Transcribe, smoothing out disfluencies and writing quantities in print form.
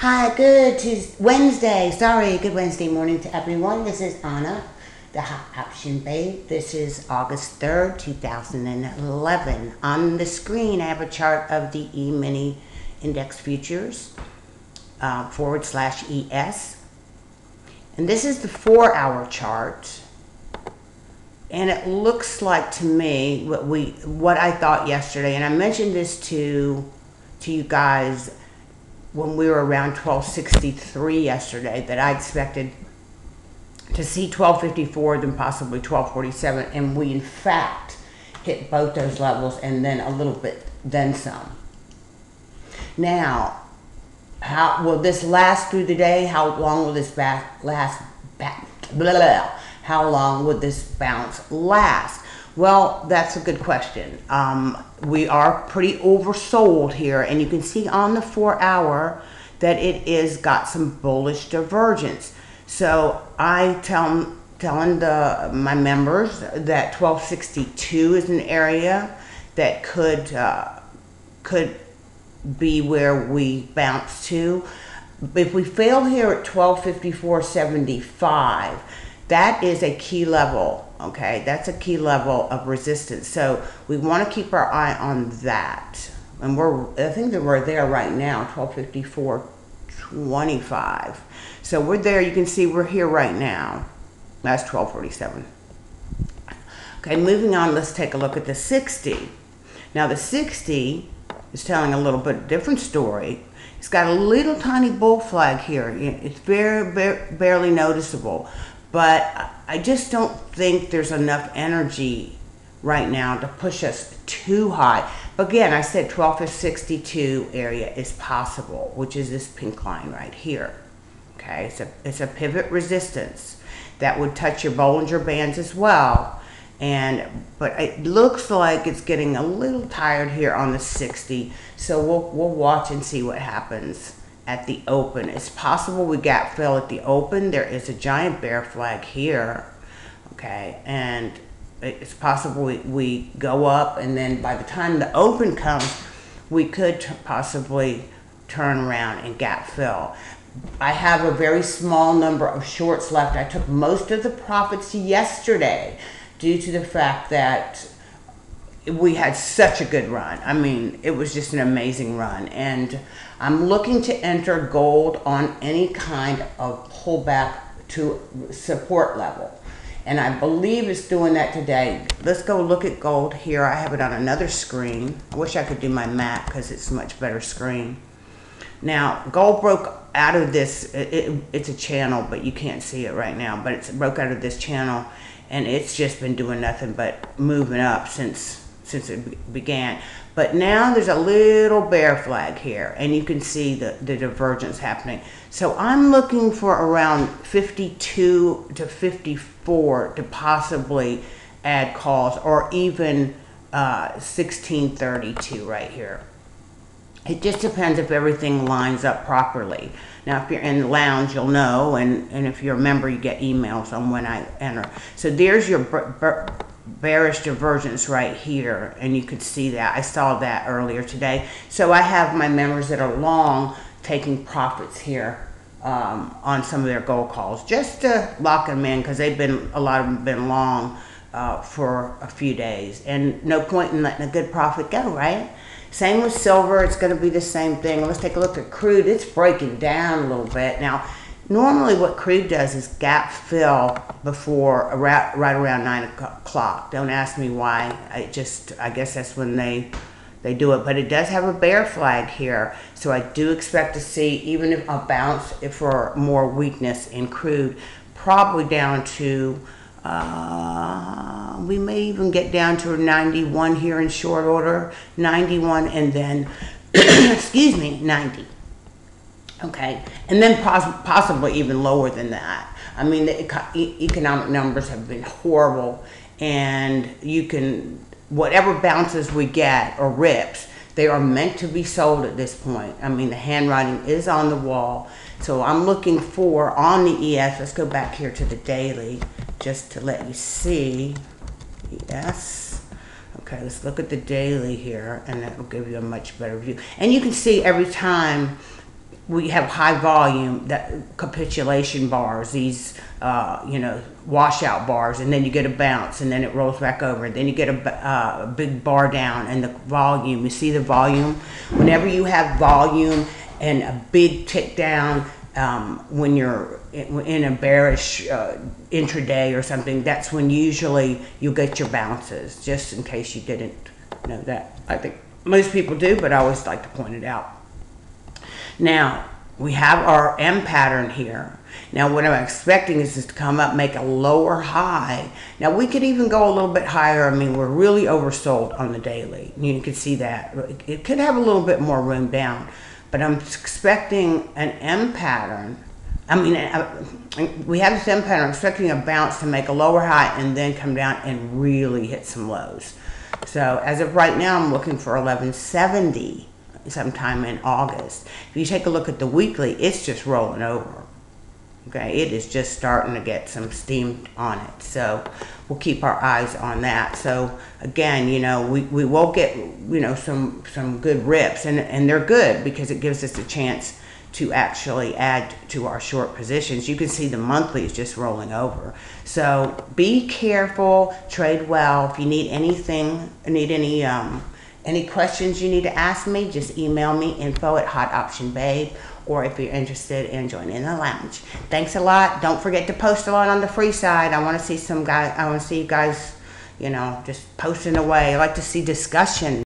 Hi, good Wednesday. Sorry, good Wednesday morning to everyone. This is Anna, the Hot Option Babe. This is August 3rd, 2011. On the screen, I have a chart of the E-mini index futures /ES. And this is the 4-hour chart. And it looks like to me what I thought yesterday, and I mentioned this to you guys when we were around 1263 yesterday, that I expected to see 1254, then possibly 1247, and we in fact hit both those levels and then a little bit, then some. Now, how will this last through the day? How long will this how long would this bounce last? Well, that's a good question. We are pretty oversold here, and you can see on the 4-hour that it is got some bullish divergence. So I telling my members that 1262 is an area that could be where we bounce to. If we fail here at 1254.75, that is a key level. Okay, that's a key level of resistance. So we want to keep our eye on that. And I think that we're there right now, 1254.25. So we're there. You can see we're here right now. That's 1247. Okay, moving on, let's take a look at the 60. Now the 60 is telling a little bit different story. It's got a little tiny bull flag here. It's barely noticeable. But I just don't think there's enough energy right now to push us too high. But again, I said 1262 area is possible, which is this pink line right here. Okay, it's a pivot resistance that would touch your Bollinger Bands as well. But it looks like it's getting a little tired here on the 60. So we'll watch and see what happens at the open. It's possible we gap fill at the open. There is a giant bear flag here, okay, and it's possible we go up, and then by the time the open comes, we could possibly turn around and gap fill. I have a very small number of shorts left. I took most of the profits yesterday due to the fact that we had such a good run. I mean, it was just an amazing run. And I'm looking to enter gold on any kind of pullback to support level. And I believe it's doing that today. Let's go look at gold here. I have it on another screen. I wish I could do my map because it's a much better screen. Now, gold broke out of this. It's a channel, but you can't see it right now. But it broke out of this channel, and it's just been doing nothing but moving up since it began. But now there's a little bear flag here, and you can see the divergence happening. So I'm looking for around 52 to 54 to possibly add calls, or even 1632 right here. It just depends if everything lines up properly. Now, if you're in the lounge, you'll know, and if you're a member, you get emails on when I enter. So there's your bearish divergence right here, and you could see that. I saw that earlier today. So I have my members that are long taking profits here on some of their gold calls, just to lock them in, because a lot of them have been long for a few days, and no point in letting a good profit go, right? Same with silver. It's going to be the same thing. Let's take a look at crude. It's breaking down a little bit now. Normally what crude does is gap fill before right around 9 o'clock. Don't ask me why. I guess that's when they do it. But it does have a bear flag here. So I do expect to see even if a bounce for more weakness in crude, probably down to, we may even get down to 91 here in short order. 91 and then, excuse me, 90. Okay, and then possibly even lower than that. I mean, the economic numbers have been horrible, and whatever bounces we get or rips, they are meant to be sold at this point. I mean, the handwriting is on the wall. So I'm looking for, on the ES, let's go back here to the daily, just to let you see. ES. Okay, let's look at the daily here, and that will give you a much better view. And you can see every time we have high volume, that capitulation bars, these washout bars, and then you get a bounce, and then it rolls back over. Then you get a big bar down, and the volume. You see the volume. Whenever you have volume and a big tick down, when you're in a bearish intraday or something, that's when usually you'll get your bounces. Just in case you didn't know that, I think most people do, but I always like to point it out. Now, we have our M pattern here. Now, what I'm expecting is this to come up, make a lower high. Now, we could even go a little bit higher. I mean, we're really oversold on the daily. You can see that. It could have a little bit more room down, but I'm expecting an M pattern. I mean, we have this M pattern. I'm expecting a bounce to make a lower high and then come down and really hit some lows. So, as of right now, I'm looking for 1170. Sometime in August. If you take a look at the weekly, it's just rolling over. Okay, it is just starting to get some steam on it. So we'll keep our eyes on that. So again, we will get some good rips, and they're good because it gives us a chance to actually add to our short positions. You can see the monthly is just rolling over. So be careful, trade well. If you need anything, any questions you need to ask me, just email me, info@hotoptionbabe, or if you're interested in joining the lounge. Thanks a lot. Don't forget to post a lot on the free side. I want to see you guys, just posting away. I like to see discussion.